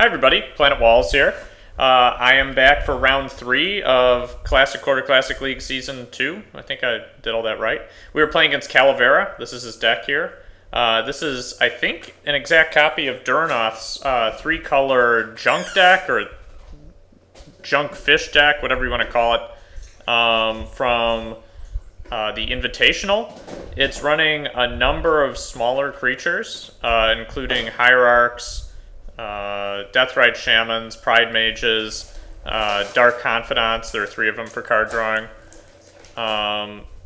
everybody, Planet Walls here. I am back for round 3 of Classic Quarter Classic League Season 2. I think I did all that right. We were playing against Calavera. This is his deck here. This is, I think, an exact copy of Durnoth's 3-color junk deck, or junk fish deck, whatever you want to call it, from the Invitational. It's running a number of smaller creatures, including Hierarchs, Deathrite Shamans, Pride Mages, Dark Confidants. There are 3 of them for card drawing.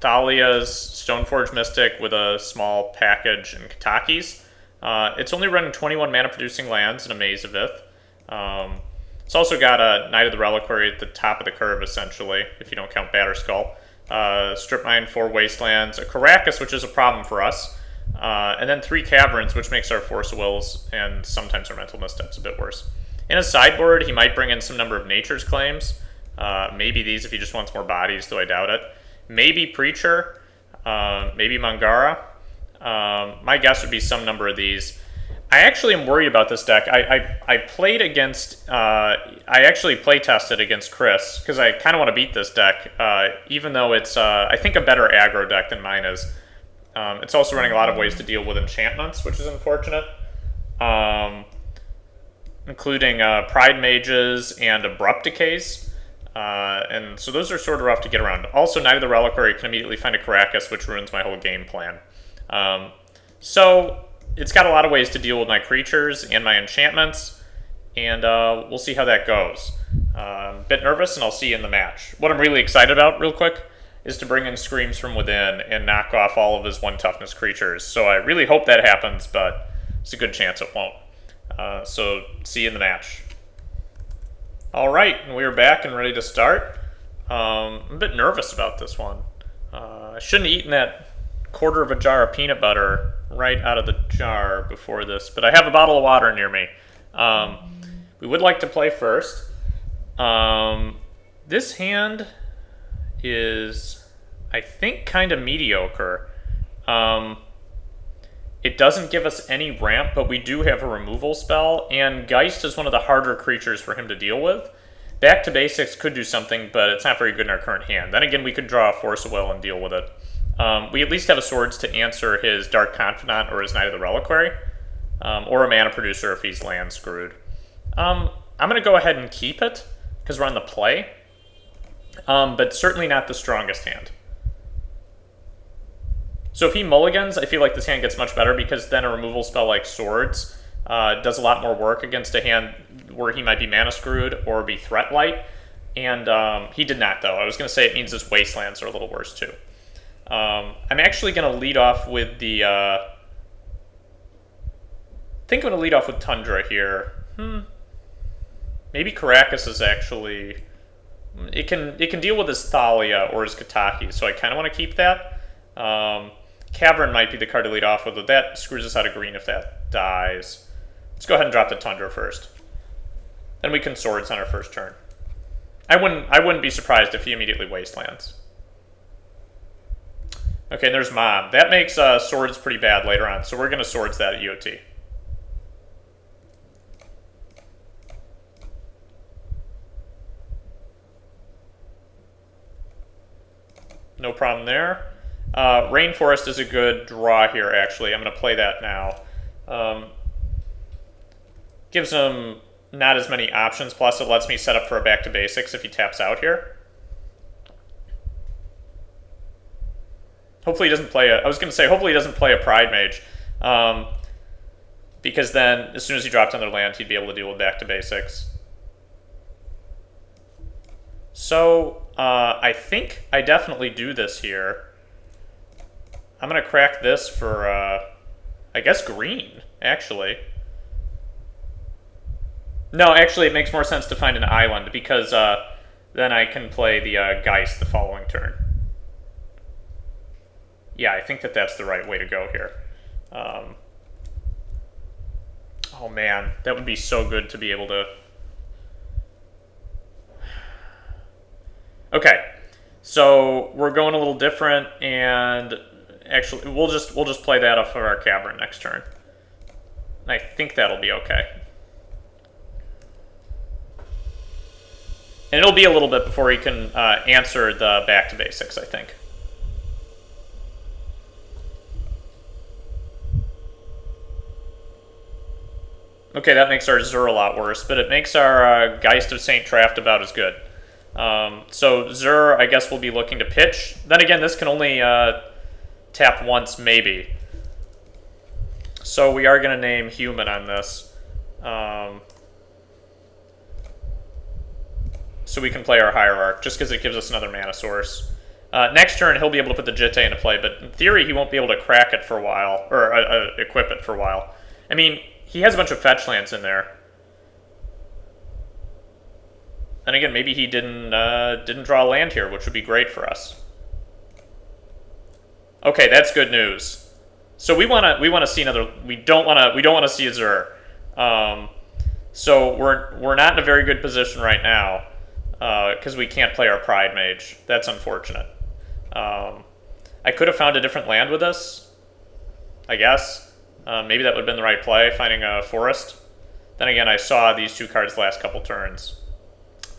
Thalia's Stoneforge Mystic with a small package, and Kataki's. It's only running 21 mana producing lands and a Maze of Ith. It's also got a Knight of the Reliquary at the top of the curve, essentially, if you don't count Batterskull. Strip Mine, 4 Wastelands, a Karakas, which is a problem for us, and then 3 Caverns, which makes our Force of Wills and sometimes our Mental Missteps a bit worse. In his sideboard, he might bring in some number of Nature's Claims. Maybe these if he just wants more bodies, though I doubt it. Maybe Preacher, maybe Mangara. My guess would be some number of these. I actually am worried about this deck. I played against, I actually play tested against Chris, because I kind of want to beat this deck, even though it's, I think, a better aggro deck than mine is. It's also running a lot of ways to deal with enchantments, which is unfortunate, including Pride Mages and Abrupt Decays. And so those are sort of rough to get around. Also, Knight of the Reliquary can immediately find a Karakas, which ruins my whole game plan. So it's got a lot of ways to deal with my creatures and my enchantments, and we'll see how that goes. I'm a bit nervous, and I'll see you in the match. What I'm really excited about, real quick, is to bring in Screams from Within and knock off all of his 1 toughness creatures. So I really hope that happens, but there's a good chance it won't. So see you in the match. Alright, and we are back and ready to start. I'm a bit nervous about this one. I shouldn't have eaten that quarter of a jar of peanut butter right out of the jar before this, but I have a bottle of water near me. We would like to play first. This hand is, I think, kind of mediocre. It doesn't give us any ramp, but we do have a removal spell, and Geist is one of the harder creatures for him to deal with. Back to Basics could do something, but it's not very good in our current hand. Then again, we could draw a Force of Will and deal with it. We at least have a Swords to answer his Dark Confidant or his Knight of the Reliquary, or a Mana Producer if he's land screwed. I'm going to go ahead and keep it, because we're on the play, but certainly not the strongest hand. So if he mulligans, I feel like this hand gets much better, because then a removal spell like Swords does a lot more work against a hand where he might be mana screwed or be threat light, and he did not, though. I was going to say it means his Wastelands are a little worse, too. I'm actually going to lead off with the... I think I'm going to lead off with Tundra here. Maybe Karakas is actually... It can deal with his Thalia or his Kataki, so I kind of want to keep that. Cavern might be the card to lead off with, but that screws us out of green if that dies. Let's go ahead and drop the Tundra first. Then we can Swords on our first turn. I wouldn't be surprised if he immediately Wastelands. Okay, and there's Mob. That makes Swords pretty bad later on, so we're going to Swords that at EOT. No problem there. Rainforest is a good draw here, actually. I'm going to play that now. Gives him not as many options, plus it lets me set up for a back to basics if he taps out here. Hopefully he doesn't play a... I was going to say, hopefully he doesn't play a Pride Mage. Because then, as soon as he dropped another land, he'd be able to deal with back to basics. So, I think I definitely do this here. I'm going to crack this for, I guess, green, actually. No, actually, it makes more sense to find an island, because then I can play the Geist the following turn. Yeah, I think that's the right way to go here. Oh, man, that would be so good to be able to... Okay, so we're going a little different, and actually, we'll just play that off of our Cavern next turn. And I think that'll be okay. And it'll be a little bit before he can answer the back to basics, I think. Okay, that makes our Zur a lot worse, but it makes our Geist of Saint Traft about as good. So Zur, I guess, will be looking to pitch. Then again, this can only tap once, maybe. So we are going to name Human on this. So we can play our Hierarch, just because it gives us another mana source. Next turn, he'll be able to put the Jitte into play, but in theory, he won't be able to crack it for a while, or equip it for a while. I mean, he has a bunch of fetch lands in there. And again, maybe he didn't draw a land here, which would be great for us. Okay, that's good news. So we want to see another. We don't want to see a Zur. So we're not in a very good position right now because we can't play our Pride Mage. That's unfortunate. I could have found a different land with this, I guess. Maybe that would have been the right play, finding a forest. Then again, I saw these two cards the last couple turns.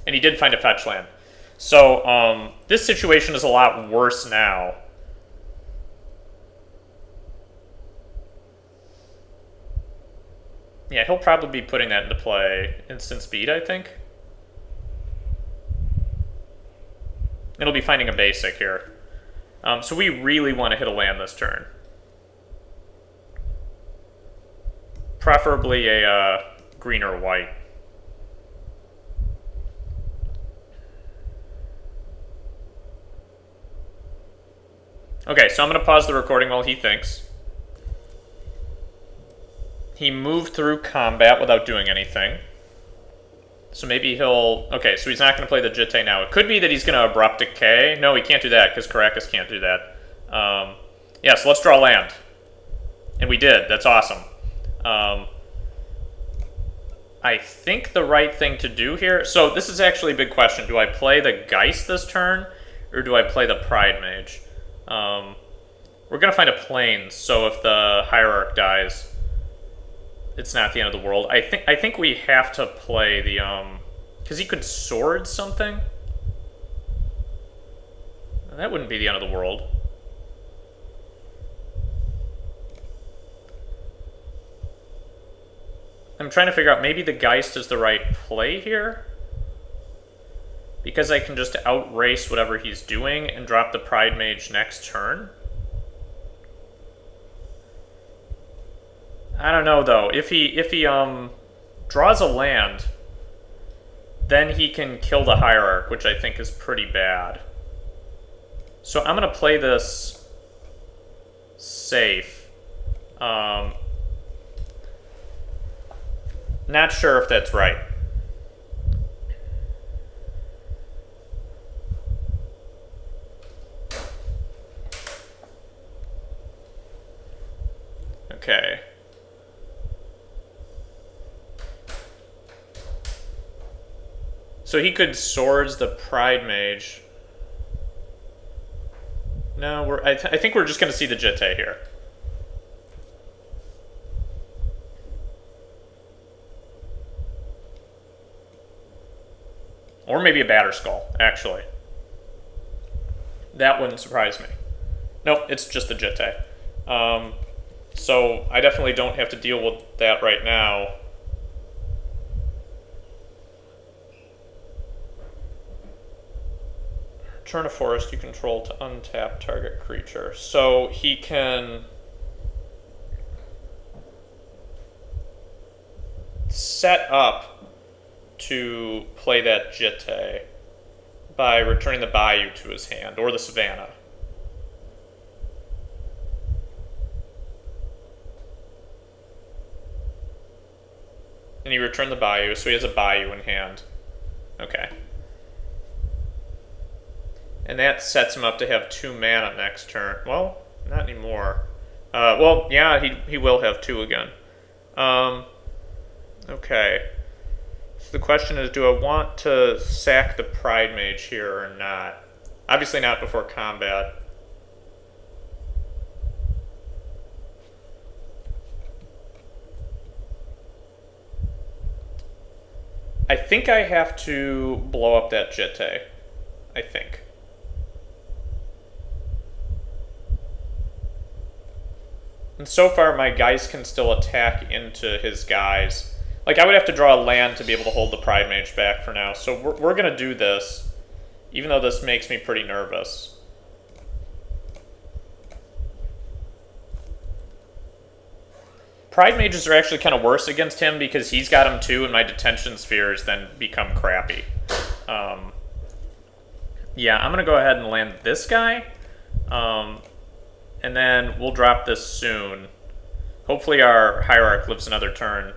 And he did find a fetch land. So this situation is a lot worse now. Yeah, he'll probably be putting that into play instant speed, I think. It'll be finding a basic here. So we really want to hit a land this turn. Preferably a green or white. Okay, so I'm going to pause the recording while he thinks. He moved through combat without doing anything. So maybe he'll... Okay, so he's not going to play the Jitte now. It could be that he's going to Abrupt Decay. No, he can't do that, because Caracas can't do that. Yeah, so let's draw land. And we did. That's awesome. I think the right thing to do here... So this is actually a big question. Do I play the Geist this turn, or do I play the Pride Mage? We're going to find a Plains, so if the Hierarch dies... It's not the end of the world. I think we have to play the because he could sword something. That wouldn't be the end of the world. I'm trying to figure out, maybe the Geist is the right play here, because I can just outrace whatever he's doing and drop the Pride Mage next turn. I don't know though. If he draws a land, then he can kill the Hierarch, which I think is pretty bad. So I'm gonna play this safe. Not sure if that's right. Okay. So he could Swords the Pride Mage. No, I think we're just going to see the Jitte here. Or maybe a Batterskull, actually. That wouldn't surprise me. Nope, it's just the Jitte. So I definitely don't have to deal with that right now. Turn a forest you control to untap target creature. So he can set up to play that Jitte by returning the Bayou to his hand, or the Savannah. And he returned the Bayou, so he has a Bayou in hand. Okay. And that sets him up to have 2 mana next turn. Well, not anymore. Well, yeah, he will have 2 again. Okay. So the question is, do I want to sack the Pride Mage here or not? Obviously not before combat. I think I have to blow up that Jitte. I think. And so far, my guys can still attack into his guys. Like, I would have to draw a land to be able to hold the Pride Mage back for now. So we're going to do this, even though this makes me pretty nervous. Pride Mages are actually kind of worse against him because he's got them too, and my detention spheres then become crappy. Yeah, I'm going to go ahead and land this guy. And then we'll drop this soon. Hopefully our Hierarch lives another turn.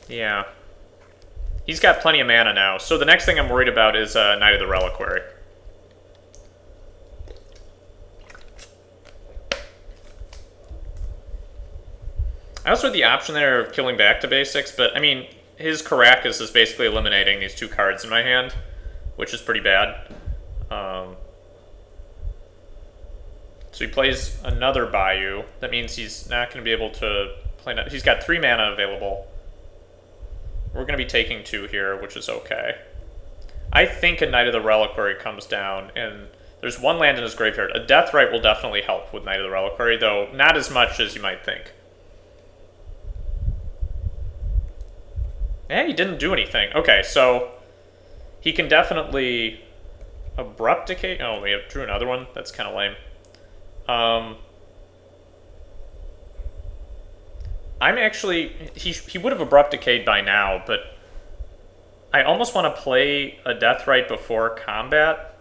Yeah. He's got plenty of mana now. So the next thing I'm worried about is Knight of the Reliquary. I also had the option there of killing back to basics, but I mean, his Caracas is basically eliminating these two cards in my hand, which is pretty bad. So he plays another Bayou. That means he's not going to be able to play... He's got 3 mana available. We're going to be taking 2 here, which is okay. I think a Knight of the Reliquary comes down, and there's 1 land in his graveyard. A Deathrite will definitely help with Knight of the Reliquary, though not as much as you might think. Eh, he didn't do anything. Okay, so he can definitely Abrupt Decay. Oh, we drew another one. That's kind of lame. I'm actually... He would have Abrupt Decayed by now, but I almost want to play a Deathrite before combat.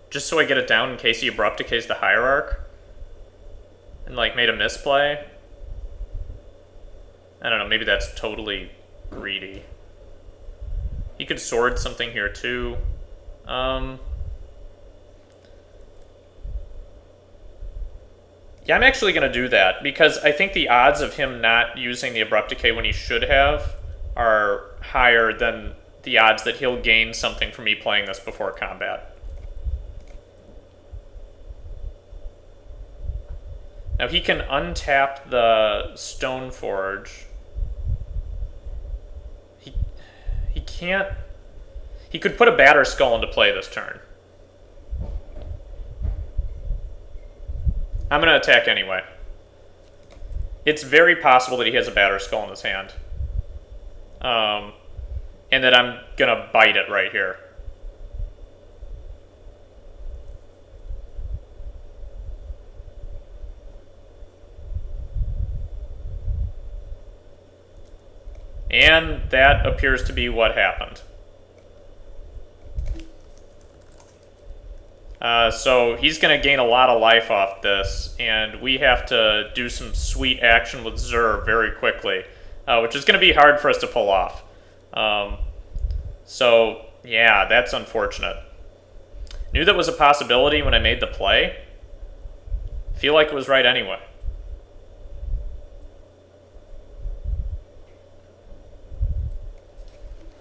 Just so I get it down in case he Abrupt Decays the Hierarch. And, like, made a misplay. I don't know, maybe that's totally greedy. He could sword something here, too. Yeah, I'm actually going to do that, because I think the odds of him not using the Abrupt Decay when he should have are higher than the odds that he'll gain something from me playing this before combat. Now he can untap the Stoneforge. He can't... He could put a Batter Skull into play this turn. I'm going to attack anyway. It's very possible that he has a Batter Skull in his hand. And that I'm going to bite it right here. And that appears to be what happened. So he's going to gain a lot of life off this, and we have to do some sweet action with Zur very quickly, which is going to be hard for us to pull off. So, yeah, that's unfortunate. Knew that was a possibility when I made the play. Feel like it was right anyway.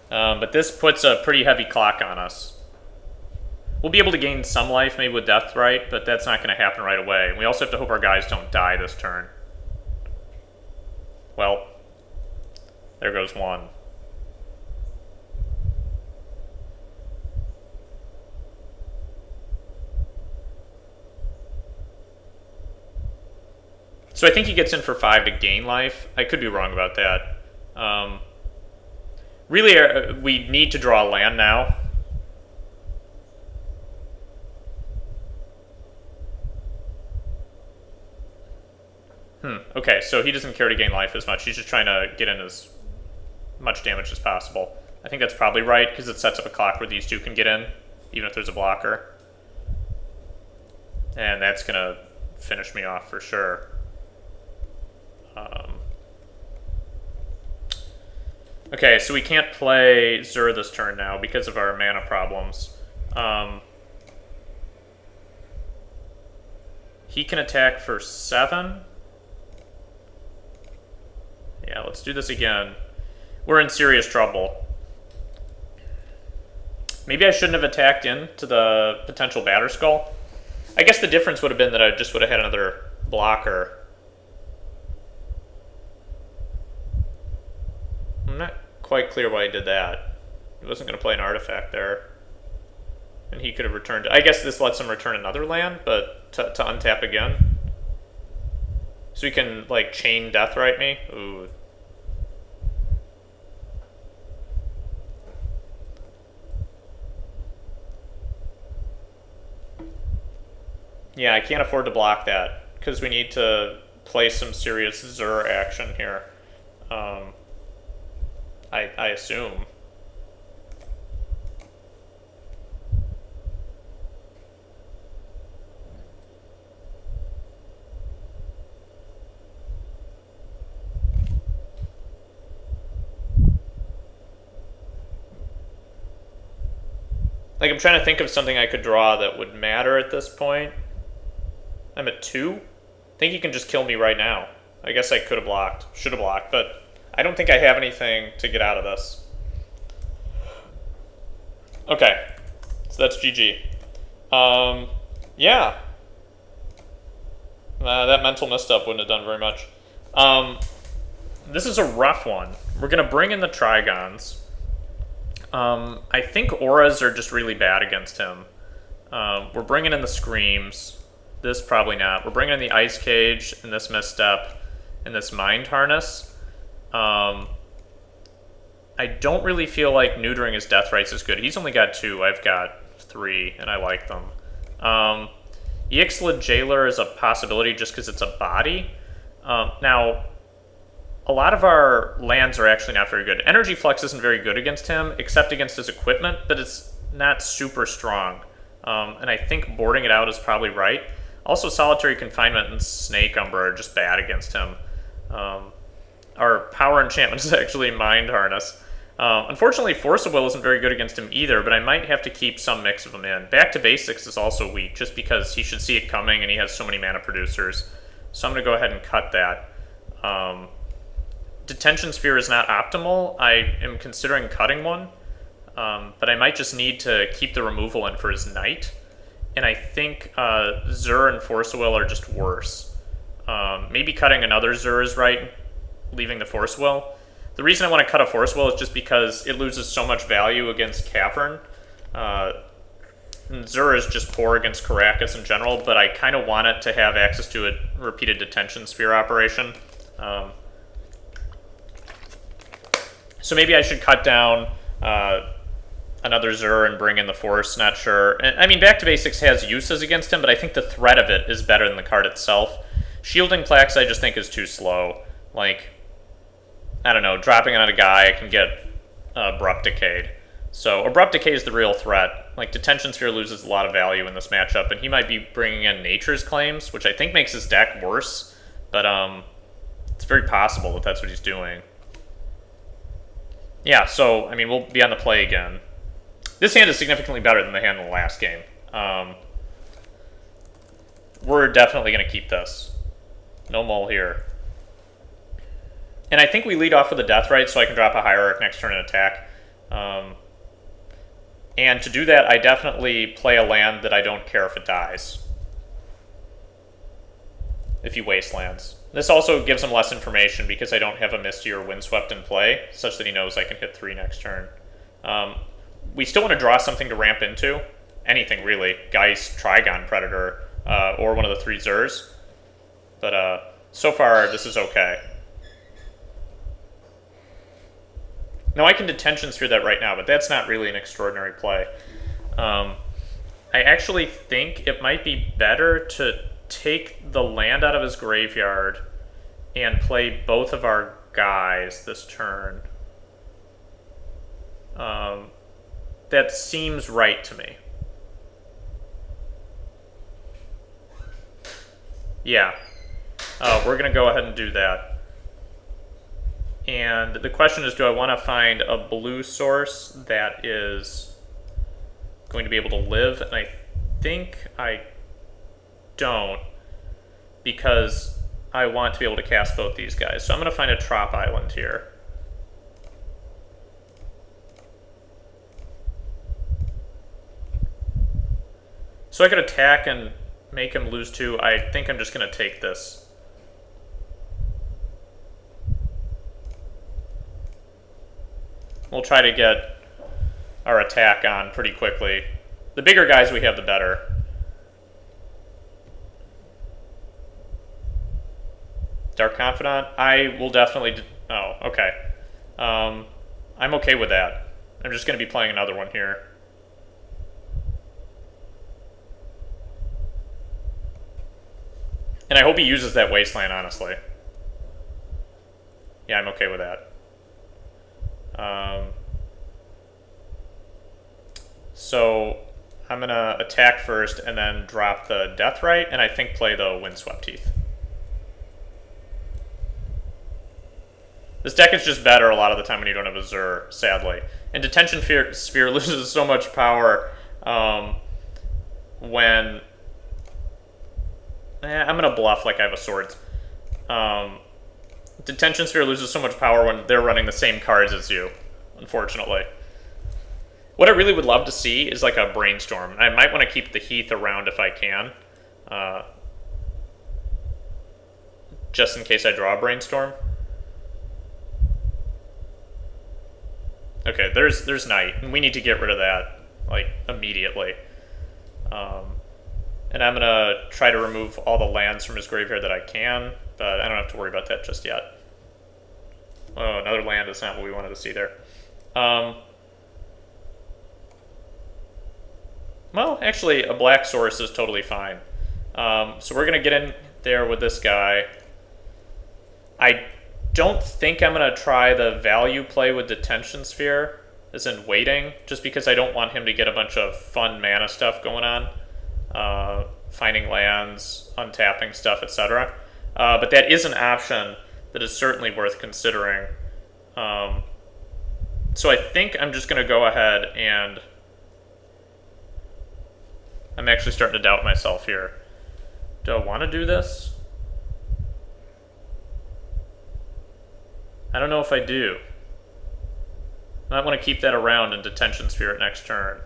But this puts a pretty heavy clock on us. We'll be able to gain some life, maybe with Deathrite, but that's not going to happen right away. We also have to hope our guys don't die this turn. Well, there goes one. So I think he gets in for 5 to gain life. I could be wrong about that. Really, we need to draw a land now. Okay, so he doesn't care to gain life as much. He's just trying to get in as much damage as possible. I think that's probably right, because it sets up a clock where these two can get in, even if there's a blocker. And that's going to finish me off for sure. Okay, so we can't play Zur this turn now because of our mana problems. He can attack for 7. Yeah, let's do this again. We're in serious trouble. Maybe I shouldn't have attacked into the potential Batterskull. I guess the difference would have been that I just would have had another blocker. I'm not quite clear why he did that. He wasn't going to play an artifact there. And he could have returned... I guess this lets him return another land, but to untap again. So he can, like, chain Deathrite me. Ooh. Yeah, I can't afford to block that, because we need to play some serious Zur action here. I assume. Like, I'm trying to think of something I could draw that would matter at this point. I'm at 2. I think he can just kill me right now. I guess I could have blocked. Should have blocked, but I don't think I have anything to get out of this. Okay. So that's GG. Yeah. That mental misstep wouldn't have done very much. This is a rough one. We're going to bring in the Trigons. I think auras are just really bad against him. We're bringing in the Screams. This probably not. We're bringing in the Ice Cage and this misstep and this Mind Harness. I don't really feel like neutering his Deathrites is good. He's only got 2. I've got 3, and I like them. Ixalan Jailer is a possibility just because it's a body. Now, a lot of our lands are actually not very good. Energy Flux isn't very good against him, except against his equipment, but it's not super strong. And I think boarding it out is probably right. Also, Solitary Confinement and Snake Umbra are just bad against him. Our power enchantment is actually Mind Harness. Unfortunately, Force of Will isn't very good against him either, but I might have to keep some mix of them in. Back to Basics is also weak, just because he should see it coming and he has so many mana producers. So I'm going to go ahead and cut that. Detention Sphere is not optimal. I am considering cutting one, but I might just need to keep the removal in for his Knight. And I think Zur and Force of Will are just worse. Maybe cutting another Zur is right, leaving the Force of Will. The reason I want to cut a Force Will is just because it loses so much value against Cavern. Zur is just poor against Karakas in general, but I kind of want it to have access to a repeated Detention Sphere operation. So maybe I should cut down another Zur and bring in the Force, not sure. I mean, Back to Basics has uses against him, but I think the threat of it is better than the card itself. Shielding Plaques I just think is too slow. Like, I don't know, dropping on a guy, I can get Abrupt Decayed. So Abrupt Decay is the real threat. Like, Detention Sphere loses a lot of value in this matchup, and he might be bringing in Nature's Claims, which I think makes his deck worse, but it's very possible that that's what he's doing. Yeah, so, I mean, we'll be on the play again. This hand is significantly better than the hand in the last game. We're definitely going to keep this. No mull here. And I think we lead off with a Deathrite, so I can drop a Hierarch next turn and attack. And to do that, I definitely play a land that I don't care if it dies. If he wastelands. This also gives him less information because I don't have a Misty or Windswept in play, such that he knows I can hit 3 next turn. We still want to draw something to ramp into. Anything, really. Geist, Trigon, Predator, or one of the 3 Zurs. But so far, this is okay. Now, I can Detention Sphere that right now, but that's not really an extraordinary play. I actually think it might be better to take the land out of his graveyard and play both of our guys this turn. That seems right to me. Yeah. We're going to go ahead and do that. And the question is, do I want to find a blue source that is going to be able to live? And I think I don't, because I want to be able to cast both these guys. So I'm going to find a Trop Island here. So I could attack and make him lose 2. I think I'm just going to take this. We'll try to get our attack on pretty quickly. The bigger guys we have, the better. Dark Confidant? I will definitely... Oh, okay. I'm okay with that. I'm just going to be playing another one here. And I hope he uses that Wasteland, honestly. Yeah, I'm okay with that. So I'm going to attack first and then drop the Deathrite, and I think play the Windswept Heath. This deck is just better a lot of the time when you don't have a Zur, sadly. And Detention Sphere loses so much power when... I'm going to bluff like I have a Swords. Detention Sphere loses so much power when they're running the same cards as you, unfortunately. What I really would love to see is like a Brainstorm. I might want to keep the Heath around if I can. Just in case I draw a Brainstorm. Okay, there's Knight, and we need to get rid of that, like, immediately. And I'm going to try to remove all the lands from his graveyard that I can, but I don't have to worry about that just yet. Oh, another land is not what we wanted to see there. Well, actually, a black source is totally fine. So we're going to get in there with this guy. I don't think I'm going to try the value play with Detention Sphere, as in waiting, just because I don't want him to get a bunch of fun mana stuff going on. Finding lands, untapping stuff, etc. But that is an option that is certainly worth considering. So I think I'm just going to go ahead and... I'm actually starting to doubt myself here. Do I want to do this? I don't know if I do. I might want to keep that around in Detention Sphere next turn.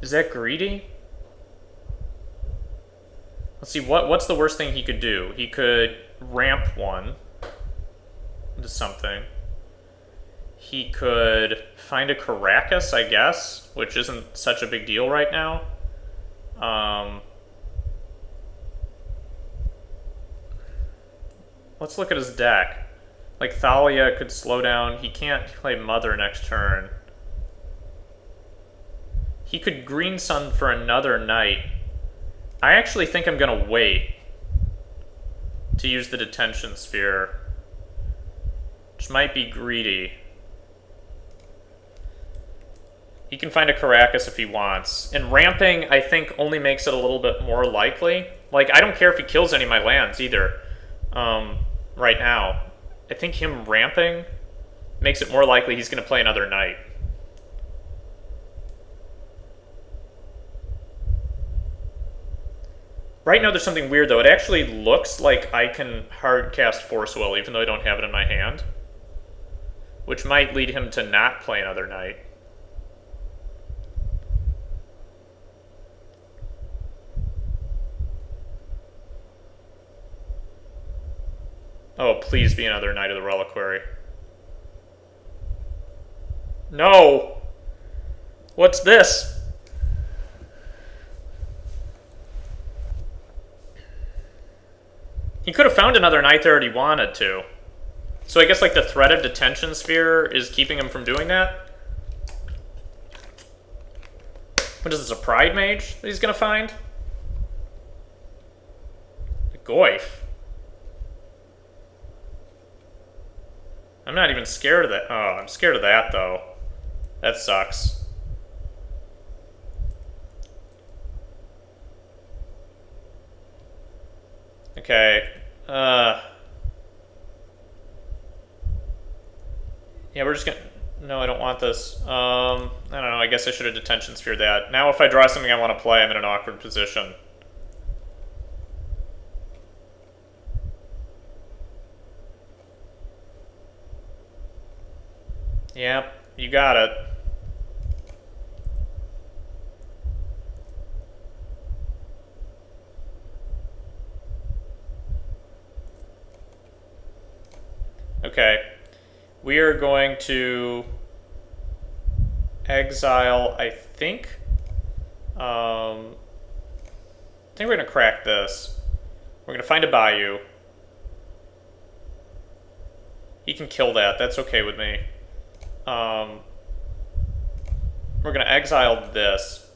Is that greedy? Let's see, what's the worst thing he could do? He could ramp 1 into something. He could find a Caracas, I guess, which isn't such a big deal right now. Let's look at his deck. Like, Thalia could slow down. He can't play Mother next turn. He could Green Sun for another Night. I actually think I'm going to wait to use the Detention Sphere, which might be greedy. He can find a Caracas if he wants. And ramping, I think, only makes it a little bit more likely. Like, I don't care if he kills any of my lands, either, right now. I think him ramping makes it more likely he's going to play another Knight. Right now there's something weird, though. It actually looks like I can hard cast Force Will, even though I don't have it in my hand. Which might lead him to not play another Knight. Oh, please be another Knight of the Reliquary. No! What's this? He could have found another Knight there if he wanted to. So I guess like the threat of Detention Sphere is keeping him from doing that? What is this, a Pride Mage that he's going to find? A Goyf. I'm not even scared of that. Oh, I'm scared of that, though. That sucks. Okay. Yeah, we're just gonna... No, I don't want this. I don't know. I guess I should have Detention Sphere that. Now if I draw something I want to play, I'm in an awkward position. Yep, you got it. Okay. We are going to exile, I think we're going to crack this. We're going to find a bayou. He can kill that. That's okay with me. We're going to exile this.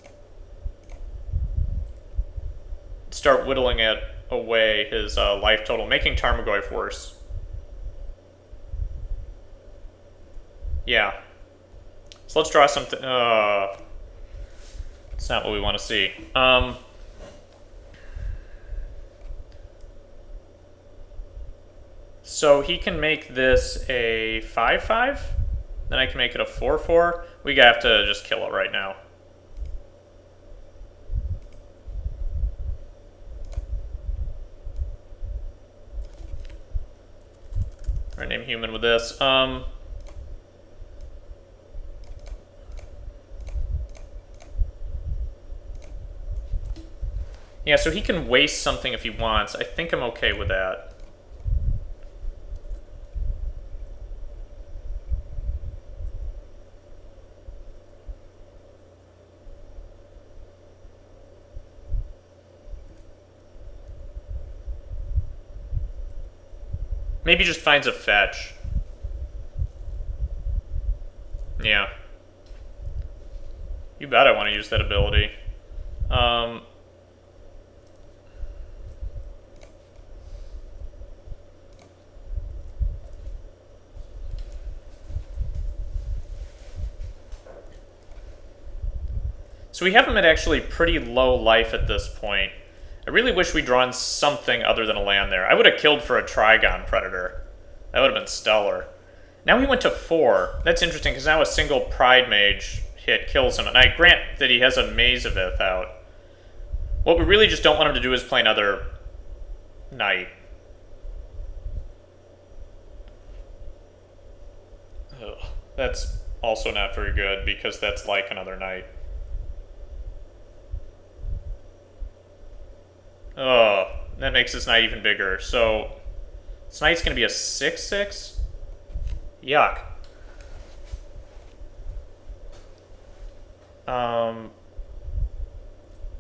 Start whittling it away, his life total, making Tarmogoyf worse. Yeah. So let's draw something. It's not what we want to see. So he can make this a 5/5. Then I can make it a 4/4. We have to just kill it right now. Or name human with this. Yeah, so he can waste something if he wants. I think I'm okay with that. Maybe just finds a fetch. Yeah. You bet I want to use that ability. So we have him at actually pretty low life at this point. I really wish we'd drawn something other than a land there. I would have killed for a Trigon Predator. That would have been stellar. Now he went to 4. That's interesting, because now a single Pride Mage hit kills him. And I grant that he has a Maze of Ith out. What we really just don't want him to do is play another Knight. Ugh. That's also not very good, because that's like another Knight. Oh, that makes this Knight even bigger. So, this Knight's going to be a 6/6? Yuck.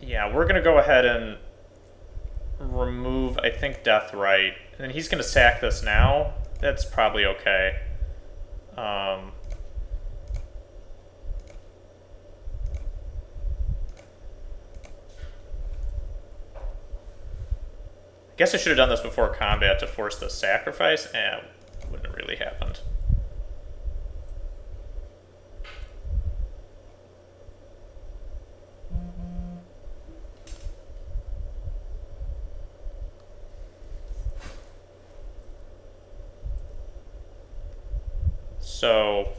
Yeah, we're going to go ahead and remove, I think, Deathrite. And then he's going to sack this now. That's probably okay. Guess I should have done this before combat to force the sacrifice. Wouldn't have really happened. So,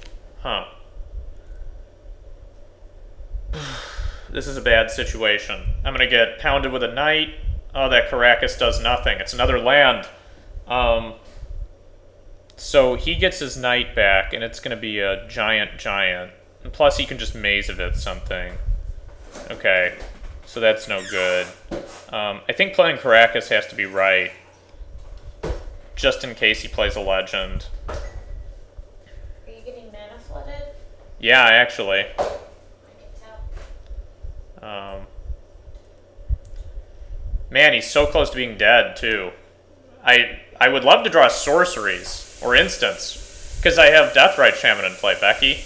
this is a bad situation. I'm going to get pounded with a Knight. Oh, that Caracas does nothing. It's another land. So he gets his Knight back, and it's going to be a giant. And plus, he can just Maze of It something. Okay, so that's no good. I think playing Caracas has to be right, just in case he plays a Legend. Are you getting mana flooded? Yeah, actually. I can tell. Man, he's so close to being dead, too. I would love to draw sorceries, or instants, because I have Deathrite Shaman in play, Becky.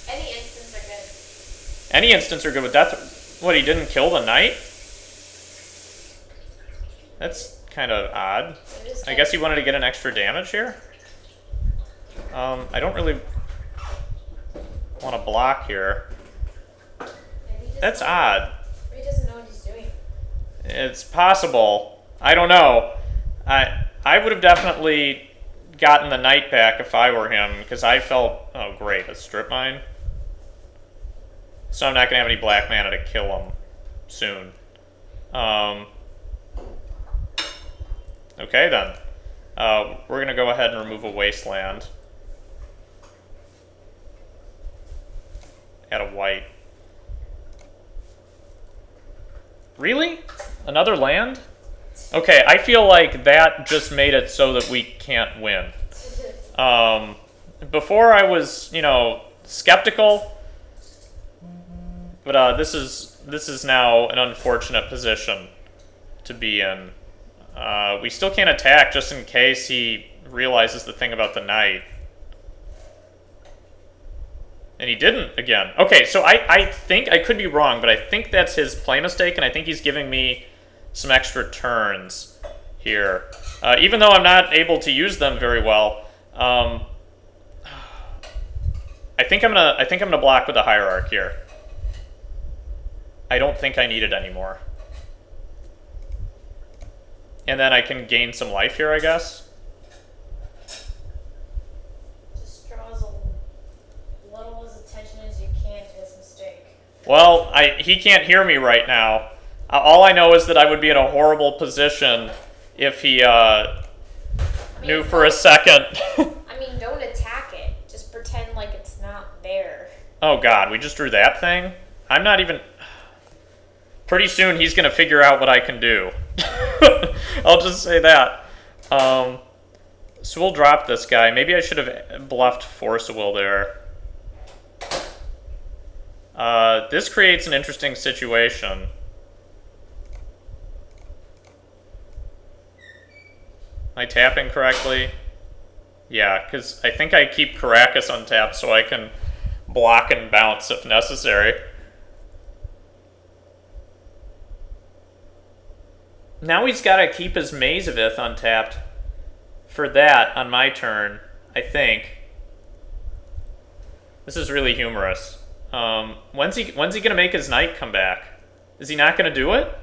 Any instants are good. Any instants are good with Death. What, he didn't kill the Knight? That's kind of odd. I guess he wanted to get an extra damage here? I don't really want to block here. That's odd. He doesn't know what he's doing. It's possible. I don't know. I would have definitely gotten the Knight back if I were him, because I felt... Oh, great, a Strip Mine. So I'm not going to have any black mana to kill him soon. Okay, then. We're going to go ahead and remove a Wasteland. Add a white. Really? Another land? Okay, I feel like that just made it so that we can't win. Before I was, you know, skeptical, but this is now an unfortunate position to be in. We still can't attack just in case he realizes the thing about the knight. And he didn't again. Okay, so I think, I could be wrong, but I think that's his play mistake, and I think he's giving me some extra turns here. Even though I'm not able to use them very well, I think I'm gonna block with the hierarch here. I don't think I need it anymore. And then I can gain some life here, I guess. Just draw as little as attention as you can to his mistake. Well, he can't hear me right now. All I know is that I would be in a horrible position if he knew for a second. I mean, don't attack it. Just pretend like it's not there. Oh god, we just drew that thing? I'm not even... Pretty soon he's going to figure out what I can do. I'll just say that. So we'll drop this guy. Maybe I should have bluffed Force of Will there. This creates an interesting situation. Am I tapping correctly? Yeah, because I think I keep Caracas untapped so I can block and bounce if necessary. Now he's got to keep his Maze of Ith untapped for that on my turn, I think. This is really humorous. When's he going to make his knight come back? Is he not going to do it?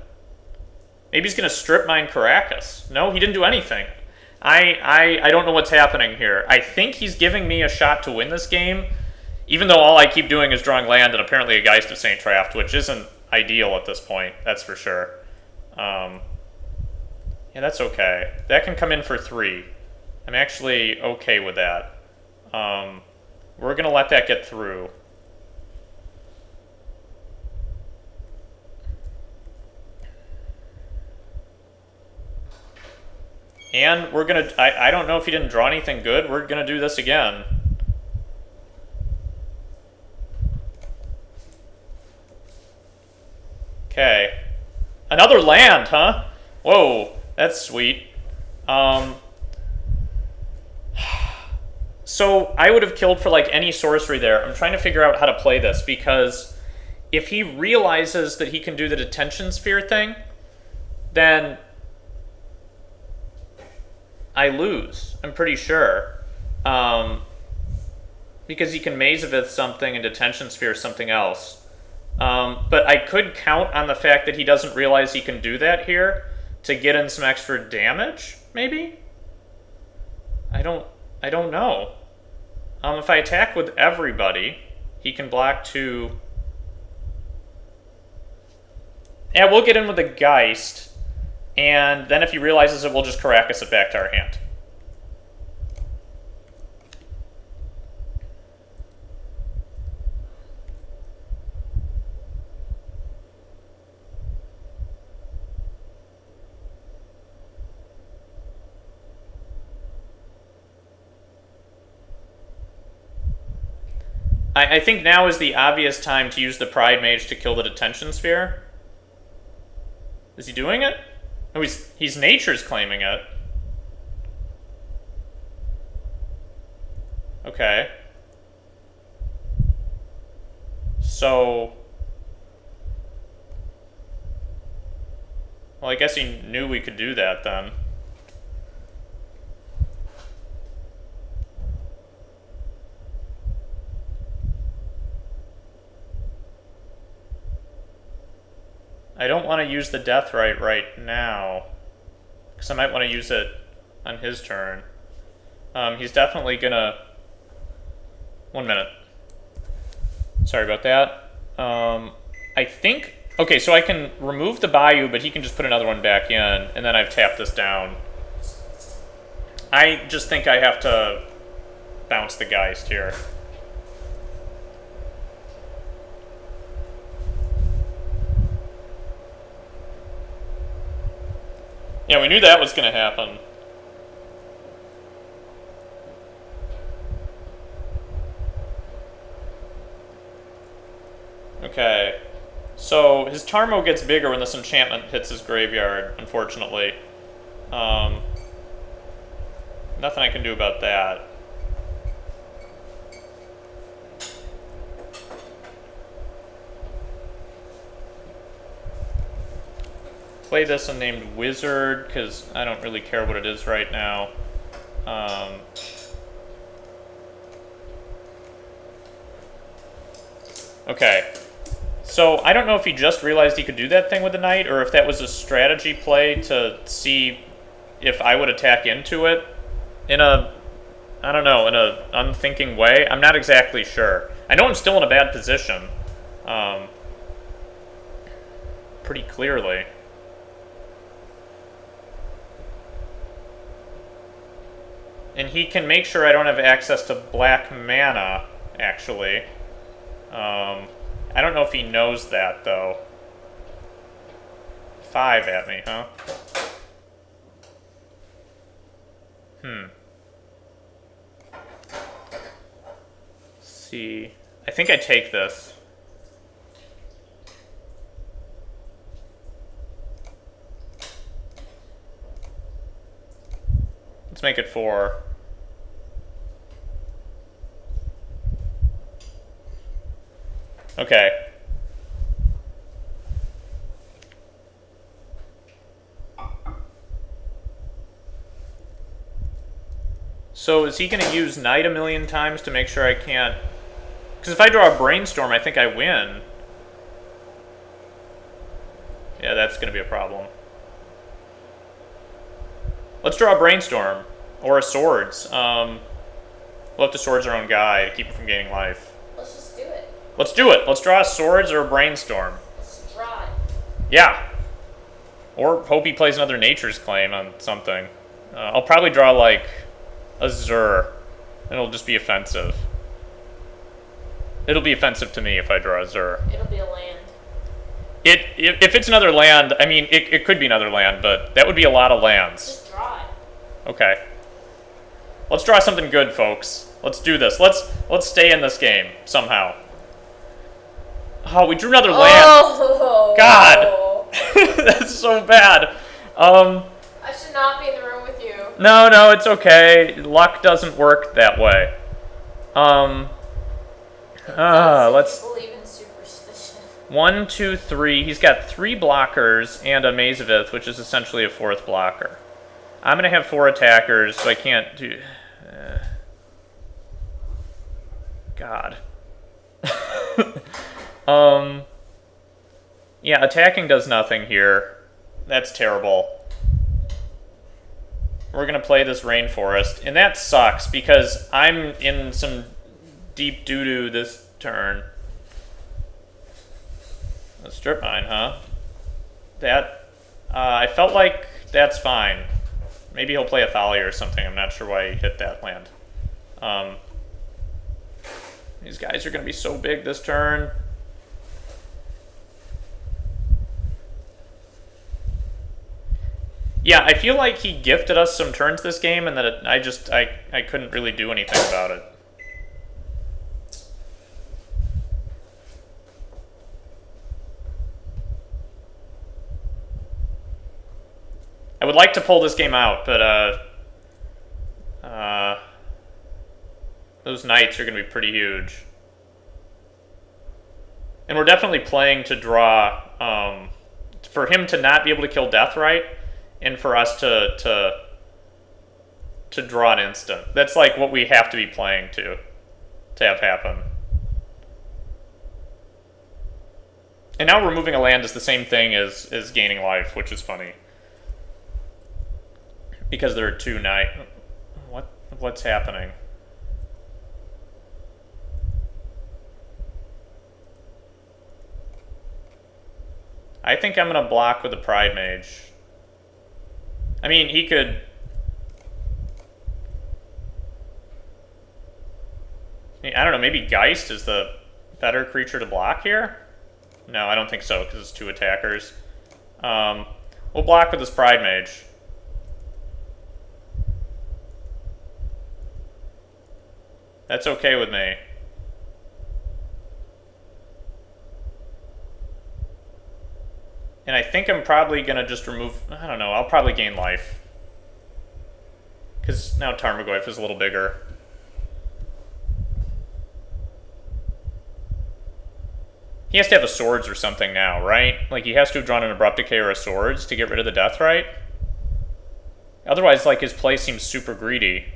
Maybe he's going to strip mine Caracas. No, he didn't do anything. I don't know what's happening here. I think he's giving me a shot to win this game, even though all I keep doing is drawing land and apparently a Geist of St. Traft, which isn't ideal at this point, that's for sure. Yeah, that's okay. That can come in for 3. I'm actually okay with that. We're going to let that get through. And we're going to... I don't know if he didn't draw anything good. We're going to do this again. Okay. Another land, huh? Whoa. That's sweet. So I would have killed for like any sorcery there. I'm trying to figure out how to play this because if he realizes that he can do the detention sphere thing, then I lose. I'm pretty sure. Because he can Maze of Ith something and detention sphere something else. But I could count on the fact that he doesn't realize he can do that here to get in some extra damage, maybe? I don't know. If I attack with everybody, he can block 2. Yeah, we'll get in with the Geist, and then if he realizes it, we'll just Caracas it back to our hand. I think now is the obvious time to use the Pride Mage to kill the detention sphere. Is he doing it? Oh, he's Nature's claiming it. Okay. So... Well, I guess he knew we could do that then. I don't want to use the Death right now, because I might want to use it on his turn. He's definitely gonna... 1 minute. Sorry about that. I think... Okay, so I can remove the Bayou, but he can just put another one back in, and then I've tapped this down. I just think I have to bounce the Geist here. Yeah, we knew that was going to happen. Okay. So his Tarmo gets bigger when this enchantment hits his graveyard, unfortunately. Nothing I can do about that. Play this unnamed Wizard, because I don't really care what it is right now. Okay. So I don't know if he just realized he could do that thing with the knight, or if that was a strategy play to see if I would attack into it in a, I don't know, in a unthinking way. I'm not exactly sure. I know I'm still in a bad position. Pretty clearly. And he can make sure I don't have access to black mana, actually. I don't know if he knows that, though. 5 at me, huh? Let's see. I think I take this. Let's make it 4. Okay. So is he going to use Knight a million times to make sure I can't... Because if I draw a Brainstorm, I think I win. Yeah, that's going to be a problem. Let's draw a Brainstorm. Or a Swords. We'll have to Swords our own guy to keep him from gaining life. Let's just do it. Let's do it. Let's draw a Swords or a Brainstorm. Let's draw it. Yeah. Or hope he plays another Nature's Claim on something. I'll probably draw, like, a Zur. And it'll just be offensive. It'll be offensive to me if I draw a Zur. It'll be a land. If it's another land, I mean, it could be another land, but that would be a lot of lands. Just draw it. Okay. Let's draw something good, folks. Let's do this. Let's stay in this game, somehow. Oh, we drew another land. Oh, God! That's so bad. I should not be in the room with you. No, it's okay. Luck doesn't work that way. Let's... believe in superstition. 1, 2, 3. He's got 3 blockers and a Mazavith, which is essentially a 4th blocker. I'm going to have 4 attackers, so I can't do... God. Yeah, attacking does nothing here. That's terrible. We're going to play this Rainforest, and that sucks, because I'm in some deep doo-doo this turn. A strip mine, huh? That, I felt like that's fine. Maybe he'll play a Thalia or something. I'm not sure why he hit that land. These guys are going to be so big this turn. Yeah, I feel like he gifted us some turns this game, and that I couldn't really do anything about it. I would like to pull this game out, but those knights are going to be pretty huge. And we're definitely playing to draw, for him to not be able to kill Deathrite, and for us to draw an instant. That's like what we have to be playing to have happen. And now removing a land is the same thing as gaining life, which is funny. Because there are 2 knights. What's happening? I think I'm going to block with the Pride Mage. I mean, he could... I don't know, maybe Geist is the better creature to block here? No, I don't think so, because it's 2 attackers. We'll block with this Pride Mage. That's okay with me. And I think I'm probably going to just remove... I don't know. I'll probably gain life. Because now Tarmogoyf is a little bigger. He has to have a swords or something now, right? Like, he has to have drawn an Abrupt Decay or a swords to get rid of the Deathrite. Otherwise, like, his play seems super greedy.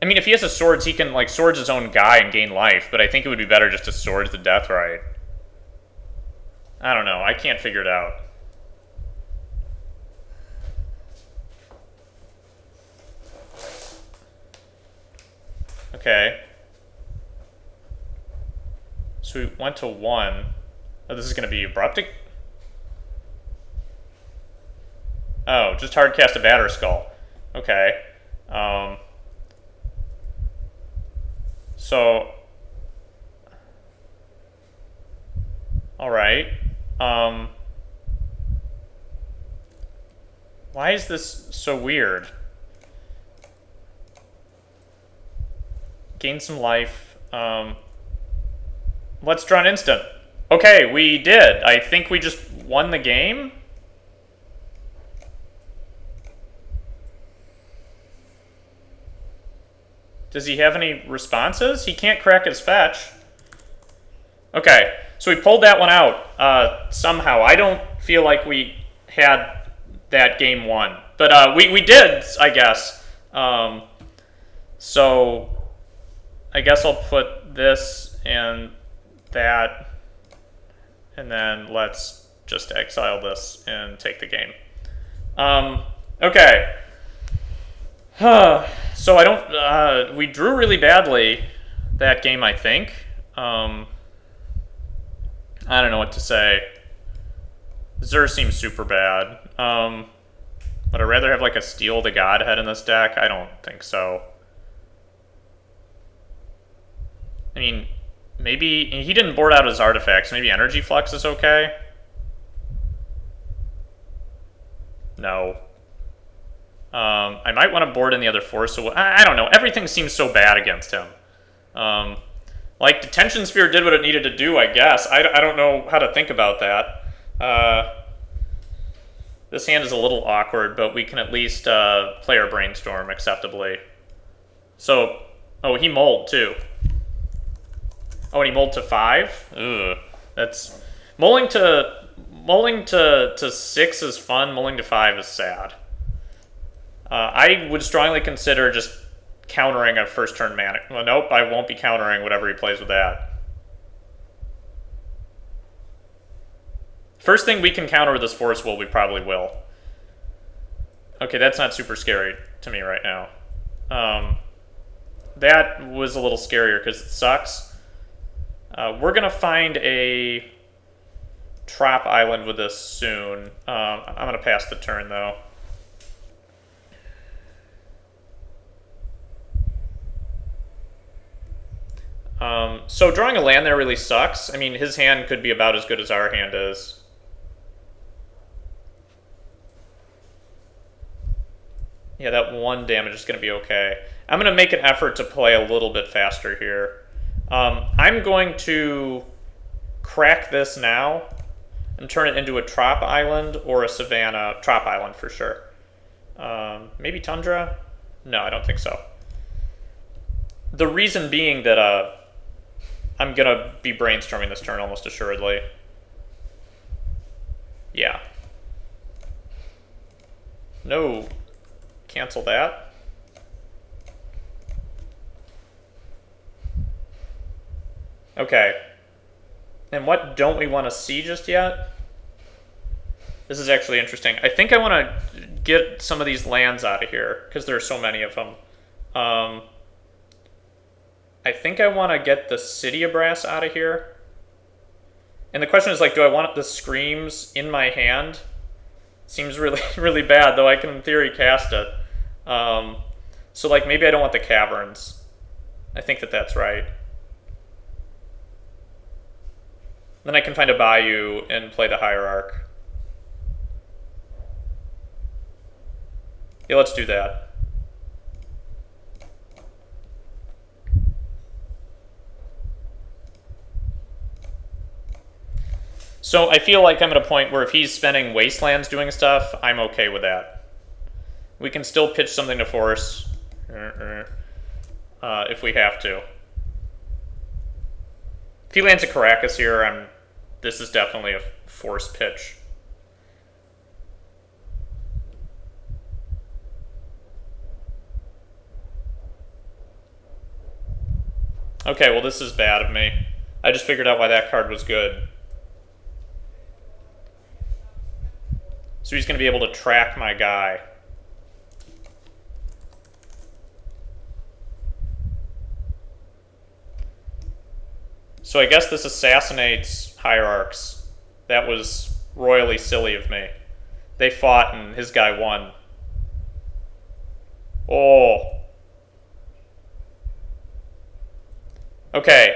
I mean, if he has a swords, he can, like, swords his own guy and gain life, but I think it would be better just to swords the Deathrite. I don't know. I can't figure it out. Okay. So we went to 1. Oh, this is going to be Abrupt. Oh, just hard cast a Batter Skull. Okay. So... Alright. Why is this so weird? Gain some life. Let's draw an instant. Okay, we did. I think we just won the game. Does he have any responses? He can't crack his fetch. Okay, so we pulled that one out somehow. I don't feel like we had that game won. But we did, I guess. So I guess I'll put this and that. And then let's just exile this and take the game. Okay. So I don't... we drew really badly that game, I think. I don't know what to say. Zur seems super bad. Would I rather have like a Steal the Godhead in this deck? I don't think so. I mean, maybe... He didn't board out his artifacts. Maybe Energy Flux is okay? No. I might want to board in the other Force. So I don't know. Everything seems so bad against him. Like, Detention Sphere did what it needed to do, I guess. I don't know how to think about that. This hand is a little awkward, but we can at least play our Brainstorm acceptably. So, oh, he mulled, too. Oh, and he mulled to 5? Ugh. That's... Mulling to 6 is fun. Mulling to 5 is sad. I would strongly consider just countering a first turn mana. Well, nope, I won't be countering whatever he plays with that. First thing we can counter with this Force Will, we probably will. Okay, that's not super scary to me right now. That was a little scarier because it sucks. We're going to find a Trap Island with this soon. I'm going to pass the turn, though. So drawing a land there really sucks. I mean, his hand could be about as good as our hand is. Yeah, that 1 damage is going to be okay. I'm going to make an effort to play a little bit faster here. I'm going to crack this now and turn it into a Trop Island or a Savannah. Trop Island for sure. Maybe Tundra? No, I don't think so. The reason being that I'm going to be brainstorming this turn almost assuredly. Yeah. No. Cancel that. Okay. And what don't we want to see just yet? This is actually interesting. I think I want to get some of these lands out of here because there are so many of them. I think I want to get the City of Brass out of here. And the question is, like, do I want the Screams in my hand? Seems really, really bad, though I can, in theory, cast it. So, like, maybe I don't want the Caverns. I think that that's right. Then I can find a Bayou and play the Hierarch. Yeah, let's do that. So I feel like I'm at a point where if he's spending wastelands doing stuff, I'm okay with that. We can still pitch something to force if we have to. If he lands a Caracas here, this is definitely a force pitch. Okay, well this is bad of me. I just figured out why that card was good. So he's going to be able to track my guy. So I guess this assassinates Hierarchs. That was royally silly of me. They fought and his guy won. Oh. Okay,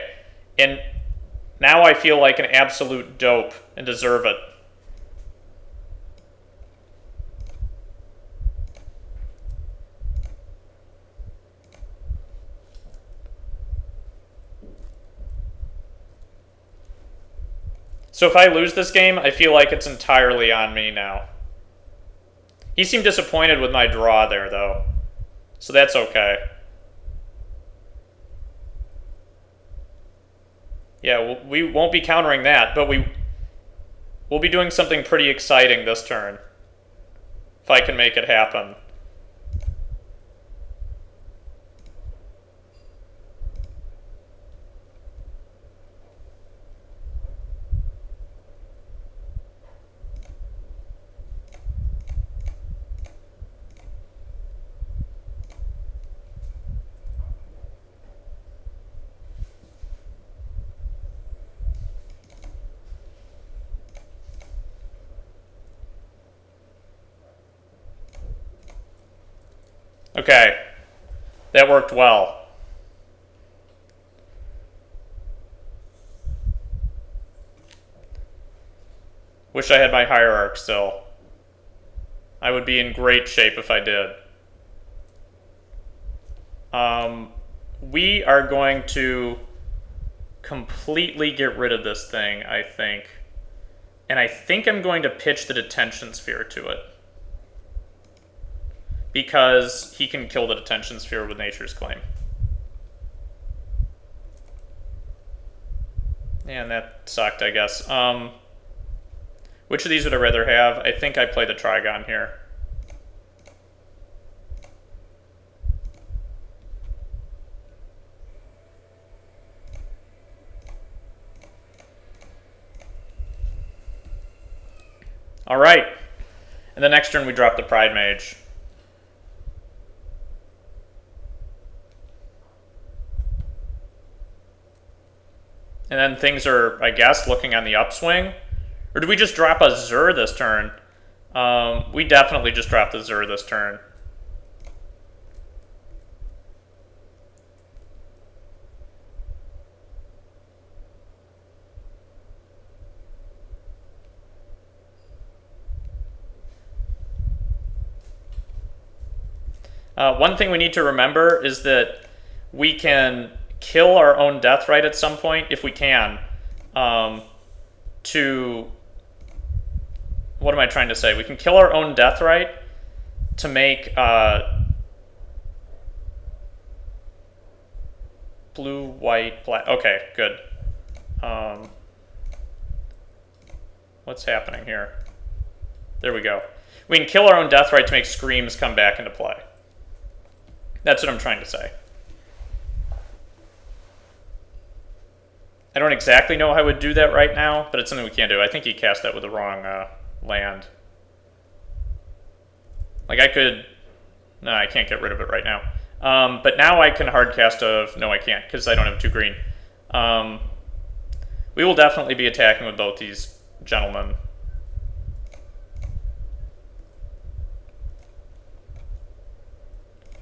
and now I feel like an absolute dope and deserve it. So if I lose this game, I feel like it's entirely on me now. He seemed disappointed with my draw there, though. So that's okay. Yeah, we won't be countering that, but we'll be doing something pretty exciting this turn. If I can make it happen. Okay, that worked well. Wish I had my Hierarch still. I would be in great shape if I did. We are going to completely get rid of this thing, I think. And I think I'm going to pitch the Detention Sphere to it. Because he can kill the Detention Sphere with Nature's Claim. And that sucked, I guess. Which of these would I rather have? I think I play the Trigon here. Alright. And the next turn we drop the Pride Mage. And then things are, I guess, looking on the upswing. Or do we just drop a Zur this turn? We definitely just dropped the Zur this turn. One thing we need to remember is that we can kill our own Deathrite at some point, if we can, to... What am I trying to say? We can kill our own Deathrite to make blue, white, black. Okay, good. What's happening here? There we go. We can kill our own Deathrite to make Screams come back into play. That's what I'm trying to say. I don't exactly know how I would do that right now, but it's something we can do. I think he cast that with the wrong land. Like I could... No, I can't get rid of it right now. But now I can hardcast a... No, I can't, because I don't have 2 green. We will definitely be attacking with both these gentlemen.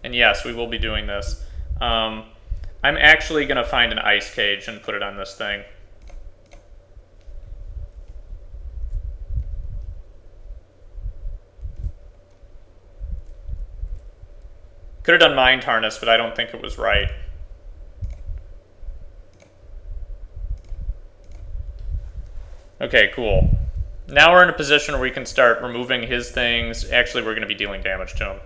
And yes, we will be doing this. I'm actually going to find an ice cage and put it on this thing. Could have done Mind Harness, but I don't think it was right. Okay, cool. Now we're in a position where we can start removing his things. Actually, we're going to be dealing damage to him.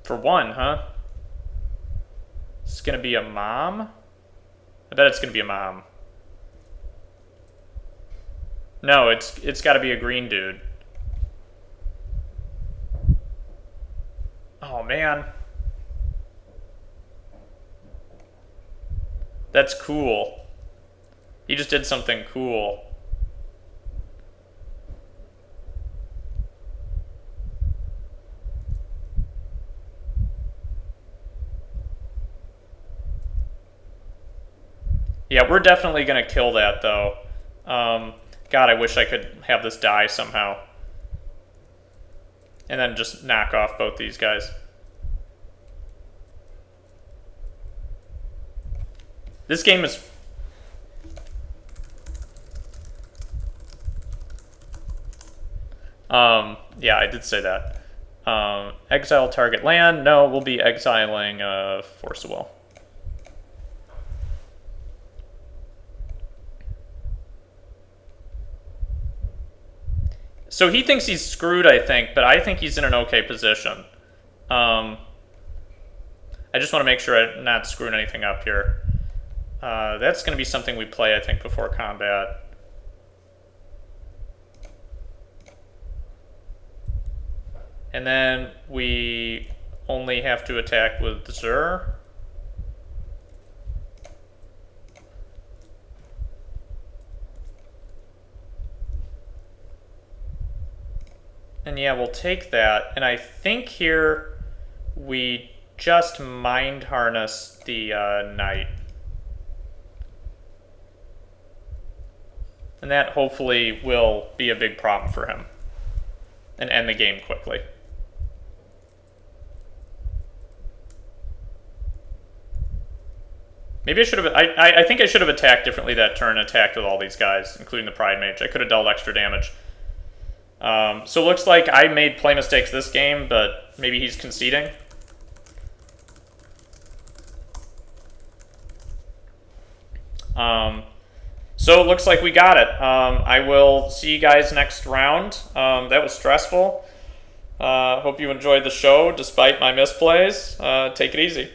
For one, huh? It's going to be a mom? I bet it's going to be a mom. No, it's got to be a green dude. Oh, man. That's cool. He just did something cool. Yeah, we're definitely going to kill that, though. God, I wish I could have this die somehow. And then just knock off both these guys. This game is... yeah, I did say that. Exile target land. No, we'll be exiling Force of Will. So he thinks he's screwed, I think, but I think he's in an okay position. I just want to make sure I'm not screwing anything up here. That's going to be something we play, I think, before combat. And then we only have to attack with Zur. And yeah, we'll take that. And I think here we just mind harness the knight. And that hopefully will be a big problem for him. And end the game quickly. Maybe I should have... I think I should have attacked differently that turn, attacked with all these guys, including the Pride Mage. I could have dealt extra damage. So it looks like I made play mistakes this game, but maybe he's conceding. So it looks like we got it. I will see you guys next round. That was stressful. Hope you enjoyed the show despite my misplays. Take it easy.